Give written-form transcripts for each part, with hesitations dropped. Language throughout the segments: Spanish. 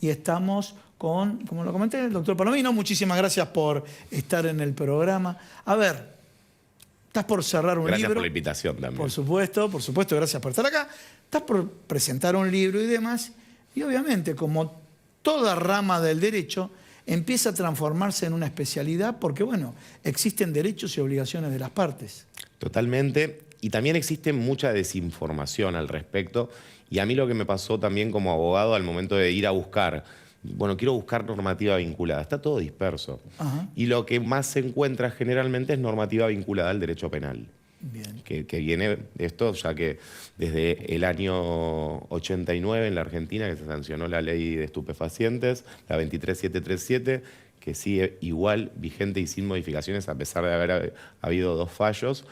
Y estamos con, como lo comenté, el doctor Palomino. Muchísimas gracias por estar en el programa. A ver, estás por cerrar un libro. Gracias por la invitación también. Por supuesto, gracias por estar acá. Estás por presentar un libro y demás. Y obviamente, como toda rama del derecho, empieza a transformarse en una especialidad porque, bueno, existen derechos y obligaciones de las partes. Totalmente. Y también existe mucha desinformación al respecto. Y a mí lo que me pasó también como abogado al momento de ir a buscar, bueno, quiero buscar normativa vinculada, está todo disperso. Ajá. Y lo que más se encuentra generalmente es normativa vinculada al derecho penal. Bien. Que viene de esto, ya que desde el año 89 en la Argentina, que se sancionó la ley de estupefacientes, la 23737, que sigue igual vigente y sin modificaciones a pesar de haber habido 2 fallos.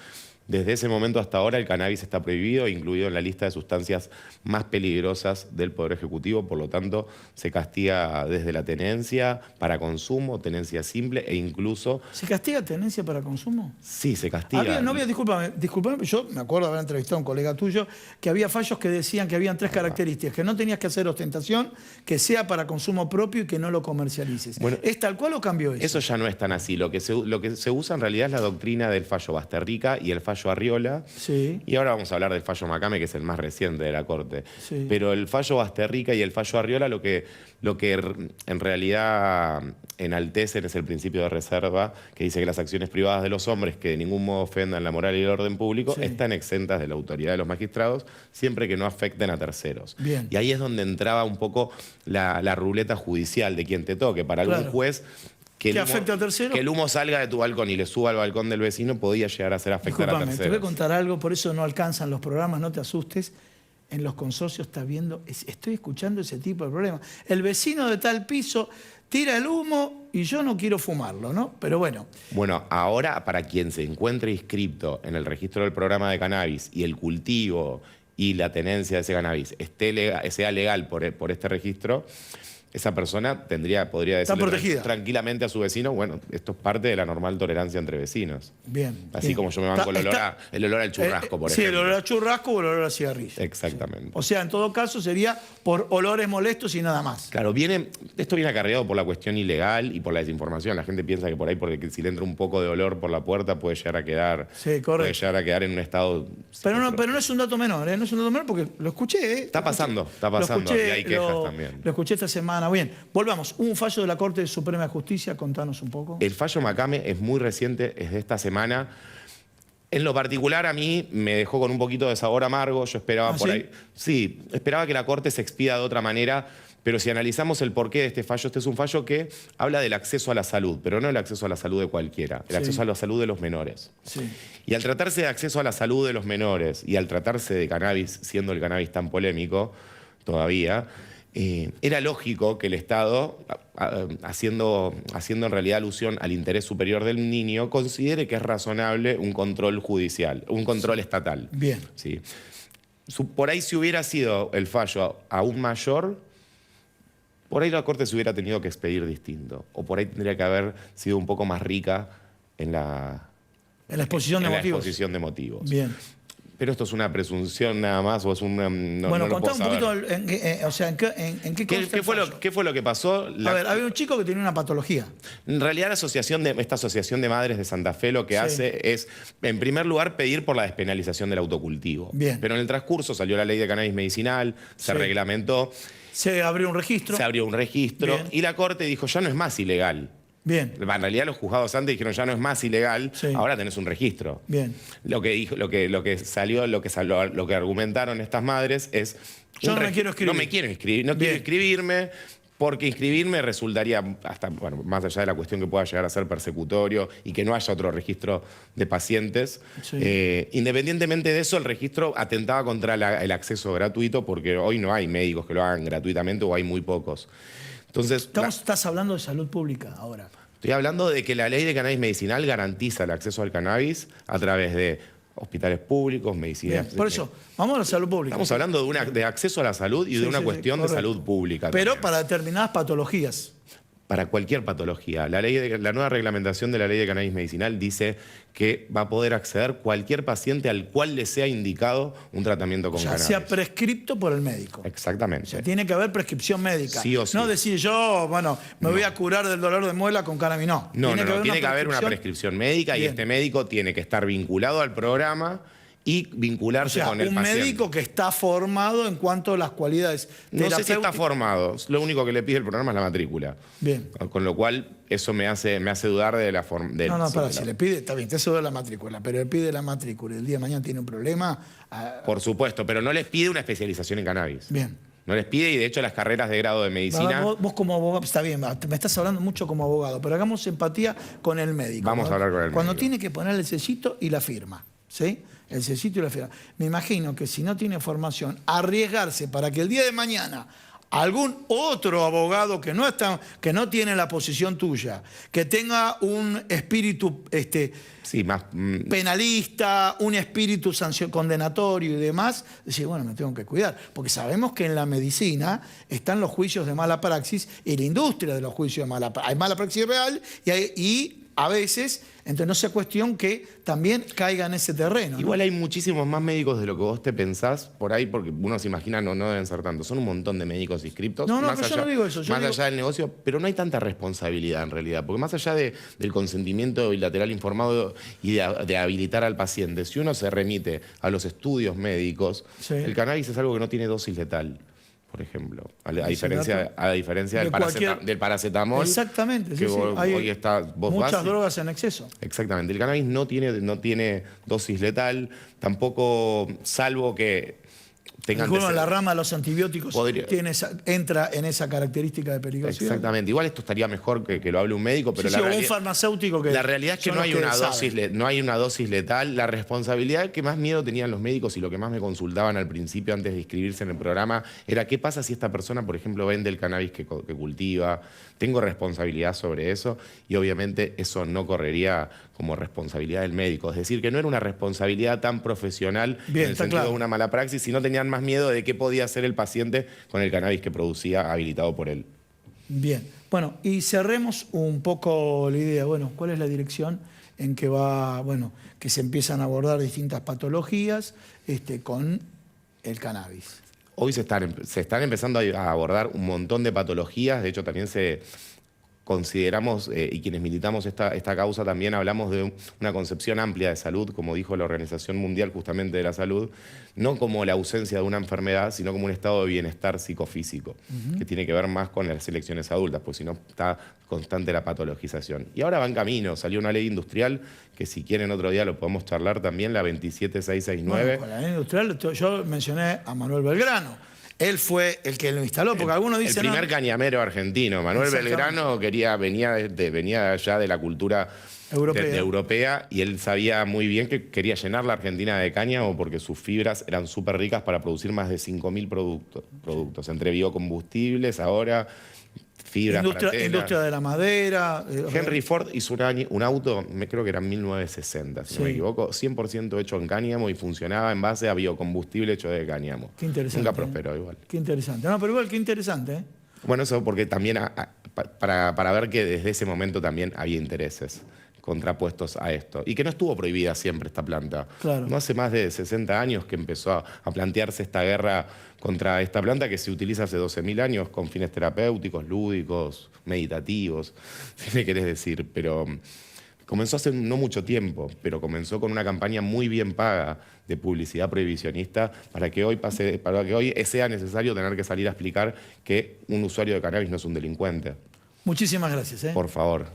Desde ese momento hasta ahora el cannabis está prohibido, incluido en la lista de sustancias más peligrosas del Poder Ejecutivo, por lo tanto se castiga desde la tenencia para consumo, tenencia simple e incluso... ¿Se castiga tenencia para consumo? Sí, se castiga. Discúlpame, yo me acuerdo de haber entrevistado a un colega tuyo que había fallos que decían que habían 3 características, que no tenías que hacer ostentación, que sea para consumo propio y que no lo comercialices. Bueno, ¿es tal cual o cambió eso? Eso ya no es tan así. Lo que se usa en realidad es la doctrina del fallo Basterrica y el fallo Arriola. Sí. Y ahora vamos a hablar del fallo Macame, que es el más reciente de la Corte. Sí. Pero el fallo Basterrica y el fallo Arriola lo que en realidad enaltecen es el principio de reserva, que dice que las acciones privadas de los hombres que de ningún modo ofendan la moral y el orden público están exentas de la autoridad de los magistrados, siempre que no afecten a terceros. Bien. Y ahí es donde entraba un poco la ruleta judicial de quien te toque. Para algún juez... Que afecta a terceros. Que el humo salga de tu balcón y le suba al balcón del vecino podía llegar a ser afectar a terceros. Te voy a contar algo, por eso no alcanzan los programas, no te asustes. En los consorcios estoy escuchando ese tipo de problemas. El vecino de tal piso tira el humo y yo no quiero fumarlo, ¿no? Pero bueno. Bueno, ahora para quien se encuentre inscripto en el registro del programa de cannabis y el cultivo y la tenencia de ese cannabis sea legal por este registro, esa persona podría decirle tranquilamente a su vecino, bueno, esto es parte de la normal tolerancia entre vecinos. Bien. Así como yo me banco el olor al churrasco, por ejemplo. Sí, el olor al churrasco o el olor al cigarrillo. Exactamente. Sí. O sea, en todo caso sería por olores molestos y nada más. Claro, esto viene acarreado por la cuestión ilegal y por la desinformación. La gente piensa que por ahí, porque si le entra un poco de olor por la puerta, puede llegar a quedar, en un estado... Pero no es un dato menor, ¿eh? No es un dato menor porque lo escuché, ¿eh? Está pasando, y hay quejas también. Lo escuché esta semana. Bien, volvamos. Un fallo de la Corte Suprema de Justicia, contanos un poco. El fallo Macame es muy reciente, es de esta semana. En lo particular a mí me dejó con un poquito de sabor amargo. Yo esperaba ahí. Sí, esperaba que la Corte se expida de otra manera. Pero si analizamos el porqué de este es un fallo que habla del acceso a la salud, pero no el acceso a la salud de cualquiera, el acceso a la salud de los menores. Sí. Y al tratarse de acceso a la salud de los menores y al tratarse de cannabis, siendo el cannabis tan polémico todavía, era lógico que el Estado, haciendo en realidad alusión al interés superior del niño, considere que es razonable un control judicial, un control estatal. Bien. ¿Sí? Por ahí si hubiera sido el fallo aún mayor, por ahí la Corte se hubiera tenido que expedir distinto. O por ahí tendría que haber sido un poco más rica en la exposición de motivos. Bien. Pero esto es una presunción nada más o es una... Bueno, contá un poquito, ¿en qué ¿Qué fue lo que pasó? A ver, había un chico que tenía una patología. En realidad esta asociación de madres de Santa Fe lo que hace es, en primer lugar, pedir por la despenalización del autocultivo. Bien. Pero en el transcurso salió la ley de cannabis medicinal, se reglamentó. Se abrió un registro. Bien. Y la Corte dijo, ya no es más ilegal. Bien. En realidad los juzgados antes dijeron ya no es más ilegal, ahora tenés un registro. Bien. Lo que argumentaron estas madres es... Yo no me quiero inscribir. No me quiero inscribir, no quiero inscribirme porque inscribirme resultaría, hasta más allá de la cuestión que pueda llegar a ser persecutorio y que no haya otro registro de pacientes. Independientemente de eso, el registro atentaba contra el acceso gratuito porque hoy no hay médicos que lo hagan gratuitamente o hay muy pocos. Entonces, estás hablando de salud pública ahora. Estoy hablando de que la ley de cannabis medicinal garantiza el acceso al cannabis a través de hospitales públicos, medicinas... Por eso, vamos a la salud pública. Estamos hablando de acceso a la salud y de una cuestión de salud pública. Pero también. para determinadas patologías. para cualquier patología. La nueva reglamentación de la ley de cannabis medicinal dice que va a poder acceder cualquier paciente al cual le sea indicado un tratamiento con cannabis. sea prescripto por el médico. Exactamente. O sea, tiene que haber prescripción médica. Sí o sí. No decir yo, bueno, me voy a curar del dolor de muela con cannabis. No. Tiene que haber una prescripción médica. Bien. Y este médico tiene que estar vinculado al programa y vincularse con el paciente. Un médico que está formado en cuanto a las cualidades terapéuticas. No sé si está formado. Lo único que le pide el programa es la matrícula. Bien. Con lo cual, eso me hace dudar de la forma... si le pide, está bien, te hace dudar la matrícula, pero le pide la matrícula y el día de mañana tiene un problema... Por supuesto, pero no les pide una especialización en cannabis. Bien. No les pide, y de hecho las carreras de grado de medicina... Vos como abogado, está bien, me estás hablando mucho como abogado, pero hagamos empatía con el médico. Vamos a hablar con el médico. Cuando tiene que poner el sellito y la firma, ¿sí? El sellito y la firma. Me imagino que si no tiene formación, arriesgarse para que el día de mañana algún otro abogado que no tiene la posición tuya, que tenga un espíritu más penalista, un espíritu condenatorio y demás, decir, bueno, me tengo que cuidar. Porque sabemos que en la medicina están los juicios de mala praxis y la industria de los juicios de mala praxis. Hay mala praxis real y a veces, entonces no sea cuestión que también caiga en ese terreno. Igual hay muchísimos más médicos de lo que vos te pensás por ahí, porque uno se imagina, no deben ser tantos. Son un montón de médicos inscriptos. No, yo no digo eso. Más allá del negocio, pero no hay tanta responsabilidad en realidad, porque más allá del consentimiento bilateral informado y de habilitar al paciente, si uno se remite a los estudios médicos, sí, el cannabis es algo que no tiene dosis letal. Por ejemplo, a diferencia del paracetamol. Exactamente, que hoy está muchas drogas en exceso. Exactamente, el cannabis no tiene dosis letal, tampoco, salvo que tengan... La rama de los antibióticos entra en esa característica de peligrosidad. Exactamente, igual esto estaría mejor que lo hable un médico, pero un farmacéutico que... La realidad es que no hay una dosis letal. La responsabilidad que más miedo tenían los médicos y lo que más me consultaban al principio antes de inscribirse en el programa era qué pasa si esta persona, por ejemplo, vende el cannabis que cultiva. Tengo responsabilidad sobre eso y obviamente eso no correría como responsabilidad del médico. Es decir, que no era una responsabilidad tan profesional en el sentido de una mala praxis, sino tenían más miedo de qué podía hacer el paciente con el cannabis que producía habilitado por él. Bien. Bueno, y cerremos un poco la idea. Bueno, ¿cuál es la dirección en que que se empiezan a abordar distintas patologías con el cannabis? Hoy se están empezando a abordar un montón de patologías. De hecho, también consideramos, y quienes militamos esta causa, también hablamos de una concepción amplia de salud, como dijo la Organización Mundial justamente de la Salud, no como la ausencia de una enfermedad, sino como un estado de bienestar psicofísico, que tiene que ver más con las elecciones adultas, pues si no está constante la patologización. Y ahora va en camino, salió una ley industrial, que si quieren otro día lo podemos charlar también, la 27669. Bueno, con la ley industrial yo mencioné a Manuel Belgrano. Él fue el que lo instaló, porque algunos dicen... El primer cañamero argentino. Manuel Belgrano venía ya de la cultura europea y él sabía muy bien que quería llenar la Argentina de cáñamo porque sus fibras eran súper ricas para producir más de 5.000 productos, entre biocombustibles, ahora... fibras, industria de la madera. Henry Ford hizo un auto, creo que era en 1960, si no me equivoco, 100% hecho en cáñamo y funcionaba en base a biocombustible hecho de cáñamo. Qué interesante. Nunca prosperó igual. Qué interesante. No, pero igual qué interesante, ¿eh? Bueno, eso porque también para ver que desde ese momento también había intereses contrapuestos a esto. Y que no estuvo prohibida siempre esta planta. Claro. No hace más de 60 años que empezó a plantearse esta guerra contra esta planta que se utiliza hace 12.000 años con fines terapéuticos, lúdicos, meditativos, si me querés decir. Pero comenzó hace no mucho tiempo, pero comenzó con una campaña muy bien paga de publicidad prohibicionista para que hoy sea necesario tener que salir a explicar que un usuario de cannabis no es un delincuente. Muchísimas gracias. Por favor.